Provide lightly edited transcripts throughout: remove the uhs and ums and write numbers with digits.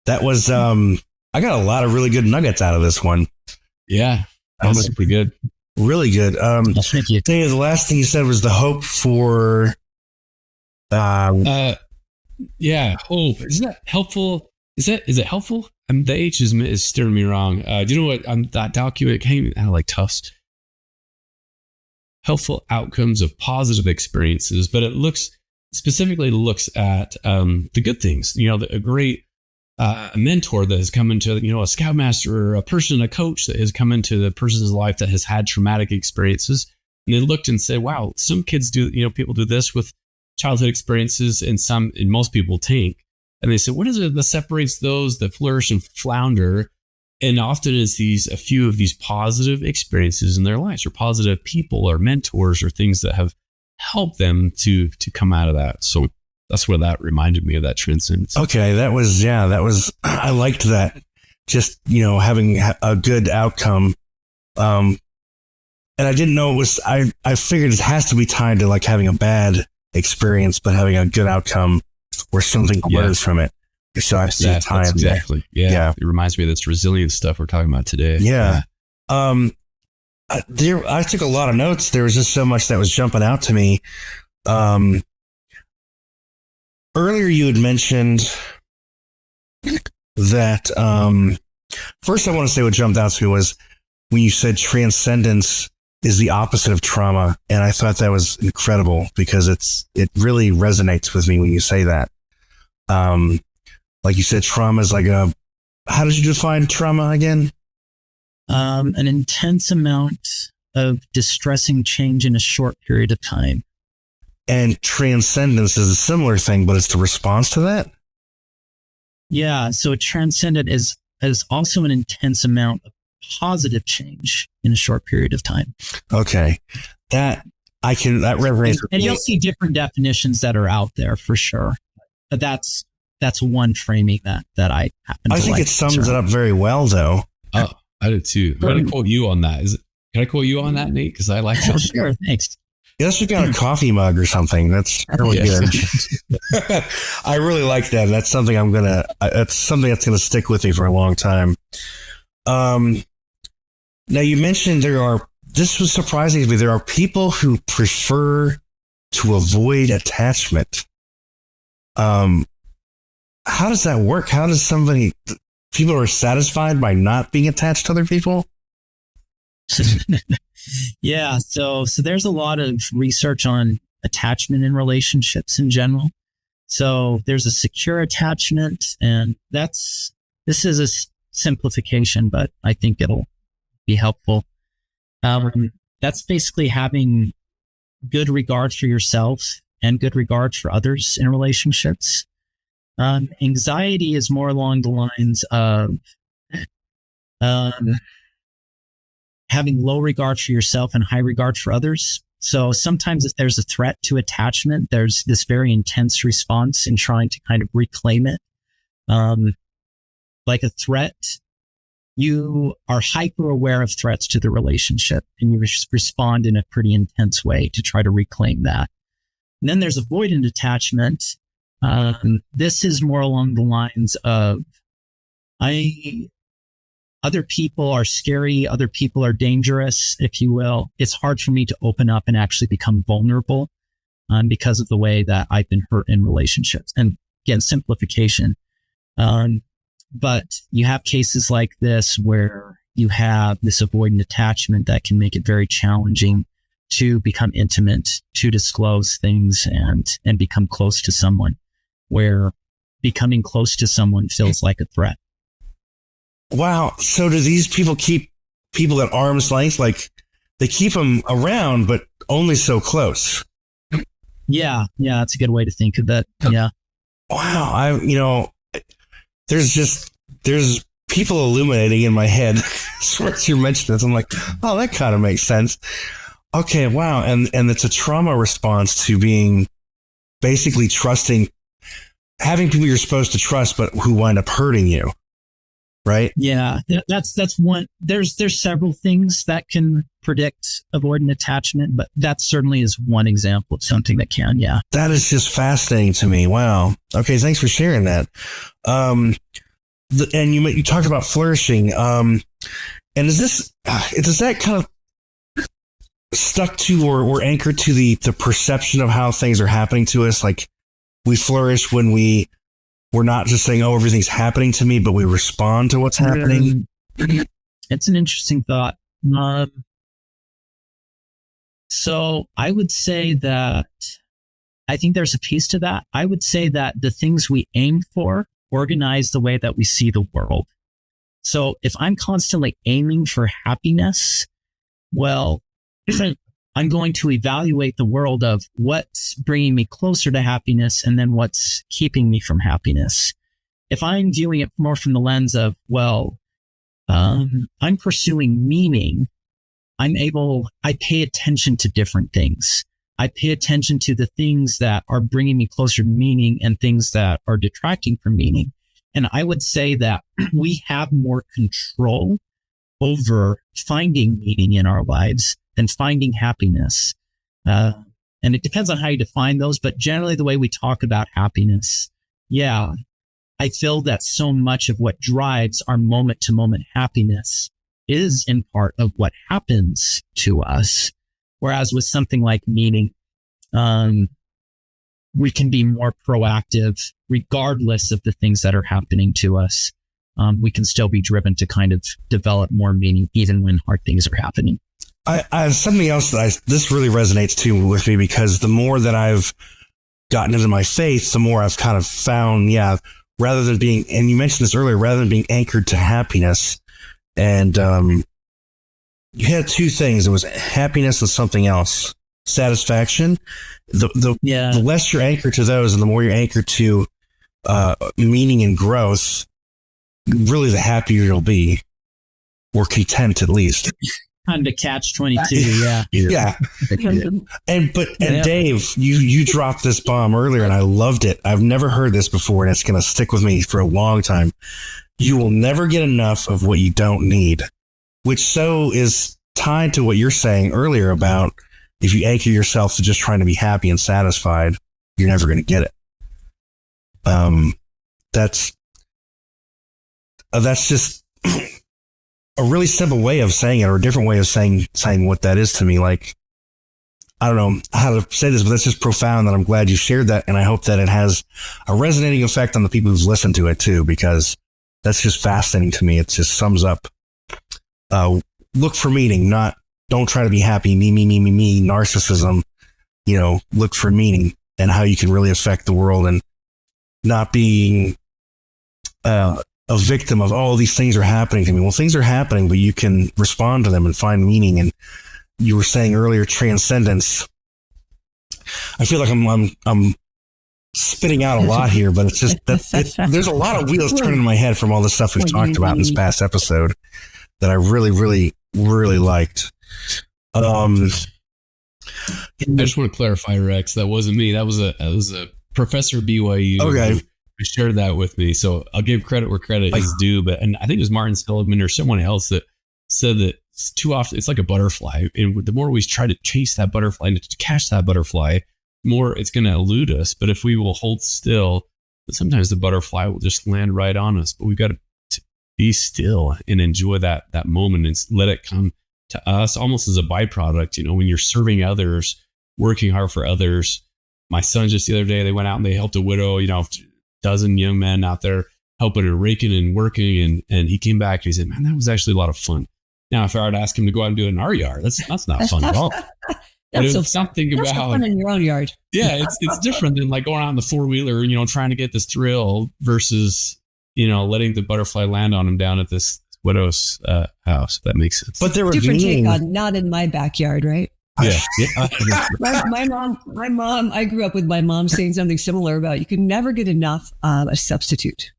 That was, I got a lot of really good nuggets out of this one. Yeah, that's pretty good. Really good. Thank you. Dave, the last thing you said was the hope for. Yeah. Hope. Isn't that helpful? Is it helpful? The H is steering me wrong. Do you know what? That document came out like Tufts. Helpful outcomes of positive experiences, but it specifically looks at the good things. A great mentor that has come into, a scoutmaster or a coach that has come into the person's life that has had traumatic experiences. And they looked and said, wow, some kids do, people do this with childhood experiences and most people tank. And they said, what is it that separates those that flourish and flounder? And often it's a few of these positive experiences in their lives, or positive people or mentors or things that have helped them to come out of that. So that's what that reminded me of, that transcendence. Okay, that was, I liked that. Just, having a good outcome. And I didn't know it was, I figured it has to be tied to like having a bad experience, but having a good outcome or something learns from it. So I see time. Exactly. Yeah. It reminds me of this resilience stuff we're talking about today. Yeah. I took a lot of notes. There was just so much that was jumping out to me. Earlier you had mentioned that, first I want to say what jumped out to me was when you said transcendence is the opposite of trauma. And I thought that was incredible because it really resonates with me when you say that. Like you said, trauma is like how did you define trauma again? An intense amount of distressing change in a short period of time. And transcendence is a similar thing, but it's the response to that? Yeah. So transcendent is also an intense amount of positive change in a short period of time. Okay. That resonates. And you'll see different definitions that are out there for sure. But that's one framing that I happen to like. I think it sums it up very well, though. Oh, I do too. I'm going to quote you on that. Can I quote you on that, Nate? Because I like that. Sure, thanks. Yes, you got a coffee mug or something. That's really good. I really like that. That's something that's something that's going to stick with me for a long time. Now you mentioned this was surprising to me. There are people who prefer to avoid attachment. How does that work? How does people are satisfied by not being attached to other people? Yeah. So there's a lot of research on attachment in relationships in general. So there's a secure attachment, and this is a simplification, but I think it'll be helpful. That's basically having good regard for yourself and good regard for others in relationships. Anxiety is more along the lines of having low regard for yourself and high regard for others. So sometimes if there's a threat to attachment, there's this very intense response in trying to kind of reclaim it. Like a threat, you are hyper aware of threats to the relationship and you respond in a pretty intense way to try to reclaim that. And then there's avoidant attachment. This is more along the lines of, other people are scary. Other people are dangerous, if you will. It's hard for me to open up and actually become vulnerable because of the way that I've been hurt in relationships. And again, simplification. But you have cases like this where you have this avoidant attachment that can make it very challenging to become intimate, to disclose things and become close to someone, where becoming close to someone feels like a threat. Wow. So do these people keep people at arm's length? Like they keep them around, but only so close. Yeah. Yeah. That's a good way to think of it. Yeah. Wow. There's people illuminating in my head. As you mentioned this, I'm like, oh, that kind of makes sense. Okay. Wow. And it's a trauma response to being basically trusting, having people you're supposed to trust, but who wind up hurting you. Right. Yeah, that's one. There's several things that can predict avoidant attachment, but that certainly is one example of something that can. Yeah. That is just fascinating to me. Wow. Okay. Thanks for sharing that. and you talked about flourishing. And is this does that kind of stuck to or anchored to the perception of how things are happening to us? Like we flourish when we're not just saying, "Oh, everything's happening to me," but we respond to what's happening. It's an interesting thought. So I would say that I think there's a piece to that. I would say that the things we aim for organize the way that we see the world. So if I'm constantly aiming for happiness, well, I'm going to evaluate the world of what's bringing me closer to happiness and then what's keeping me from happiness. If I'm viewing it more from the lens of, well, I'm pursuing meaning, I pay attention to different things. I pay attention to the things that are bringing me closer to meaning and things that are detracting from meaning. And I would say that we have more control over finding meaning in our lives than finding happiness. And it depends on how you define those, but generally the way we talk about happiness, yeah, I feel that so much of what drives our moment to moment happiness is in part of what happens to us. Whereas with something like meaning, we can be more proactive regardless of the things that are happening to us. We can still be driven to kind of develop more meaning even when hard things are happening. I something else this really resonates too with me, because the more that I've gotten into my faith, the more I've kind of found, rather than being, and you mentioned this earlier, rather than being anchored to happiness, and you had two things. It was happiness and something else, satisfaction. The less you're anchored to those, and the more you're anchored to meaning and growth, really the happier you'll be, or content at least. Kind of catch-22, yeah. And Dave, you dropped this bomb earlier, and I loved it. I've never heard this before, and it's going to stick with me for a long time. You will never get enough of what you don't need, which so is tied to what you're saying earlier about if you anchor yourself to just trying to be happy and satisfied, you're never going to get it. That's just a really simple way of saying it, or a different way of saying what that is to me. Like, I don't know how to say this, but that's just profound, that I'm glad you shared that. And I hope that it has a resonating effect on the people who've listened to it too, because that's just fascinating to me. It just sums up, look for meaning, don't try to be happy, me, narcissism, look for meaning and how you can really affect the world, and not being, a victim of, oh, these things are happening to me. Well, things are happening, but you can respond to them and find meaning. And you were saying earlier, transcendence. I feel like I'm spitting out a lot here, but it's just there's a lot of wheels turning in my head from all the stuff we've talked about in this past episode that I really, really, really liked. I just want to clarify, Rex, that wasn't me. That was a professor at BYU. Okay. Who shared that with me. So I'll give credit where credit is due. And I think it was Martin Seligman or someone else that said that too often it's like a butterfly. And the more we try to chase that butterfly and to catch that butterfly, the more it's going to elude us. But if we will hold still, sometimes the butterfly will just land right on us. But we've got to be still and enjoy that moment and let it come to us almost as a byproduct. When you're serving others, working hard for others. My son just the other day, they went out and they helped a widow, dozen young men out there helping and raking and working. And he came back and he said, man, that was actually a lot of fun. Now, if I were to ask him to go out and do it in our yard, that's not fun at all. That's so something about fun in your own yard. Yeah, it's different than like going out in the four-wheeler, trying to get this thrill versus, letting the butterfly land on him down at this widow's house, if that makes sense. But there were different take on not in my backyard, right? Yeah. my mom, I grew up with my mom saying something similar about you can never get enough of a substitute.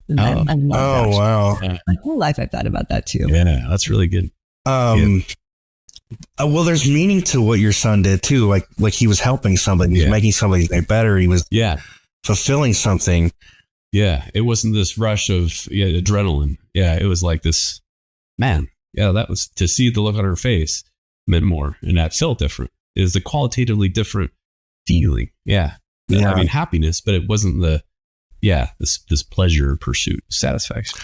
Wow. My whole life I've thought about that too. Yeah, that's really good. Well, there's meaning to what your son did too. Like he was helping somebody, he was making somebody better. He was fulfilling something. Yeah. It wasn't this rush of adrenaline. Yeah. It was like this, man. Yeah. That was to see the look on her face meant more. And that felt different. It was a qualitatively different feeling. Yeah. I mean, happiness, but it wasn't the this pleasure pursuit, satisfaction.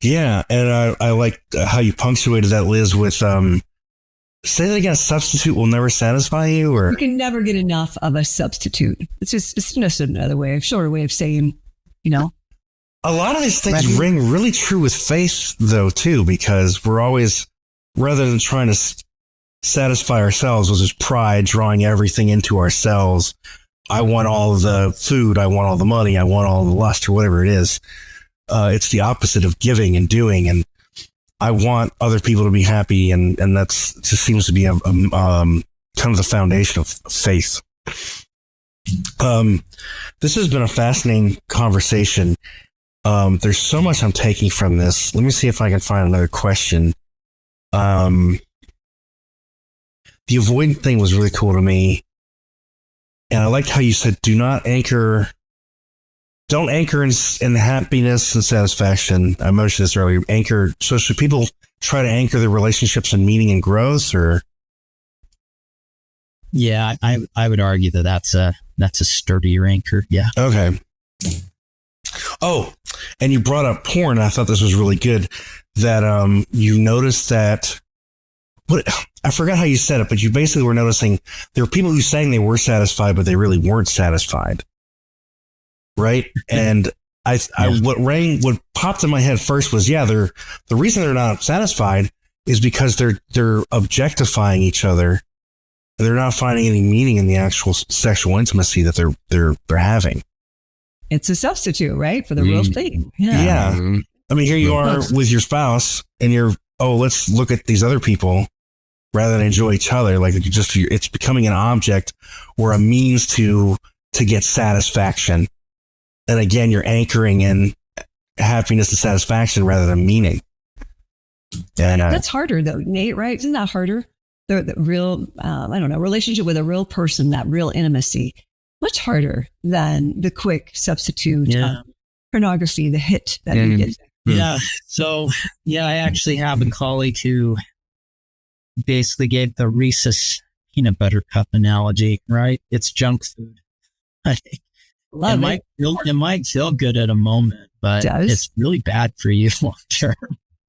Yeah, and I like how you punctuated that, Liz, with say that again. A substitute will never satisfy you, or you can never get enough of a substitute. It's just another way, shorter way of saying, a lot of these things ring really true with faith, though, too, because we're always, rather than trying to satisfy ourselves, which is pride, drawing everything into ourselves. I want all the food, I want all the money, I want all the lust, or whatever it is. It's the opposite of giving and doing, and I want other people to be happy, and that's just seems to be a kind of the foundation of faith. This has been a fascinating conversation. There's so much I'm taking from this. Let me see if I can find another question. The avoidant thing was really cool to me. And I liked how you said, don't anchor in happiness and satisfaction. I mentioned this earlier. So should people try to anchor their relationships in meaning and growth, or? Yeah, I would argue that's a sturdier anchor. Yeah. Okay. Oh, and you brought up porn. I thought this was really good that you noticed that. I forgot how you said it, but you basically were noticing there were people who saying they were satisfied, but they really weren't satisfied. Right. And what popped in my head first was, the reason they're not satisfied is because they're objectifying each other. They're not finding any meaning in the actual sexual intimacy that they're having. It's a substitute, right, for the real thing. Yeah. Mm-hmm. I mean, here you are with your spouse, and let's look at these other people rather than enjoy each other. Like it's becoming an object or a means to get satisfaction. And again, you're anchoring in happiness and satisfaction rather than meaning. And that's harder, though, Nate. Right? Isn't that harder? The real, relationship with a real person, that real intimacy, much harder than the quick substitute pornography, the hit that you get. Yeah. So, I actually have a colleague who basically gave the Reese's peanut butter cup analogy, right? It's junk food. It might feel good at a moment, but it's really bad for you long term.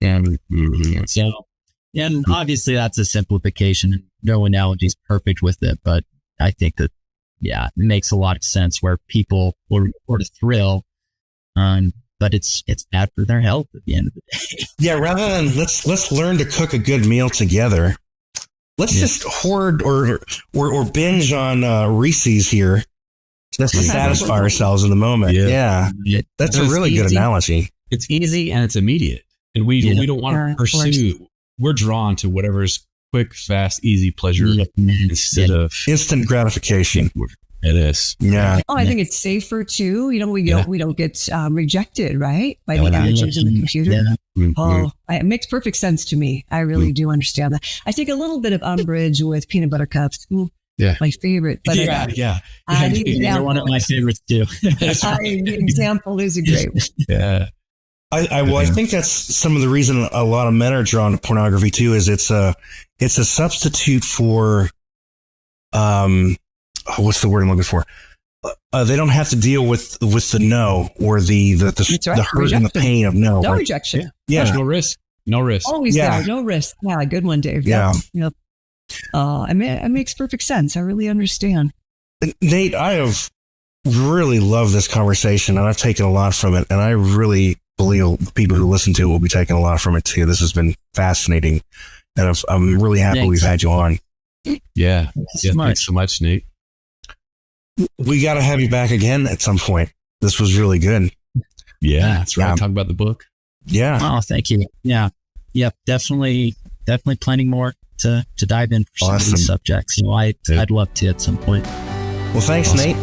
And obviously that's a simplification, and no analogy is perfect with it, but I think that, it makes a lot of sense where people will report a thrill, but it's bad for their health at the end of the day. Yeah, rather than let's learn to cook a good meal together. Let's just hoard or binge on Reese's here just to satisfy ourselves in the moment. Yeah. That's a really good analogy. It's easy and it's immediate, and we don't want to pursue. We're drawn to whatever's quick, fast, easy pleasure instead of instant gratification. It is. Yeah. Oh, I think it's safer too. We don't get rejected, right, by the images in the computer. Yeah. Oh, it makes perfect sense to me. I really do understand that. I take a little bit of umbrage with peanut butter cups. My favorite. But they're one of my favorites too. The example is a great one. Yeah. I think that's some of the reason a lot of men are drawn to pornography too. Is it's a substitute for what's the word I'm looking for? They don't have to deal with the no or the hurt rejection. And the pain of no. No rejection. Yeah. There's no risk. Always there. No risk. Yeah, good one, Dave. Yeah. Yep. It makes perfect sense. I really understand. Nate, I have really loved this conversation, and I've taken a lot from it, and I really believe the people who listen to it will be taking a lot from it too. This has been fascinating, and I'm really happy we've had you on. Yeah. Thanks so much, Nate. We got to have you back again at some point. This was really good. Yeah, that's right. Talk about the book. Yeah. Oh, thank you. Yeah. Yep. Definitely planning more to dive in for some of these subjects. I'd love to at some point. Well, thanks, Nate.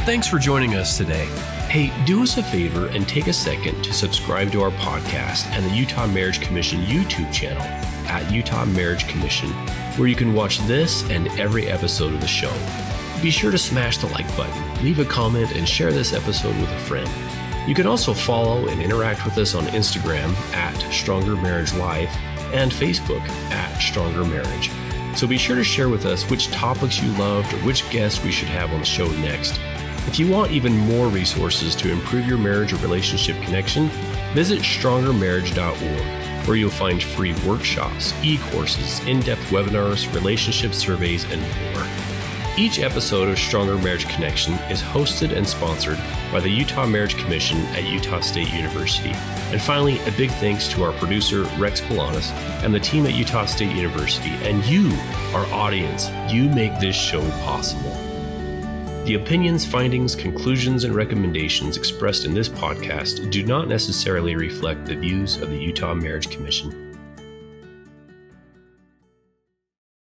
Thanks for joining us today. Hey, do us a favor and take a second to subscribe to our podcast and the Utah Marriage Commission YouTube channel at Utah Marriage Commission, where you can watch this and every episode of the show. Be sure to smash the like button, leave a comment, and share this episode with a friend. You can also follow and interact with us on Instagram at Stronger Marriage Life and Facebook at Stronger Marriage. So be sure to share with us which topics you loved or which guests we should have on the show next. If you want even more resources to improve your marriage or relationship connection, visit strongermarriage.org, where you'll find free workshops, e-courses, in-depth webinars, relationship surveys, and more. Each episode of Stronger Marriage Connection is hosted and sponsored by the Utah Marriage Commission at Utah State University. And finally, a big thanks to our producer, Rex Bolanos, and the team at Utah State University, and you, our audience. You make this show possible. The opinions, findings, conclusions, and recommendations expressed in this podcast do not necessarily reflect the views of the Utah Marriage Commission.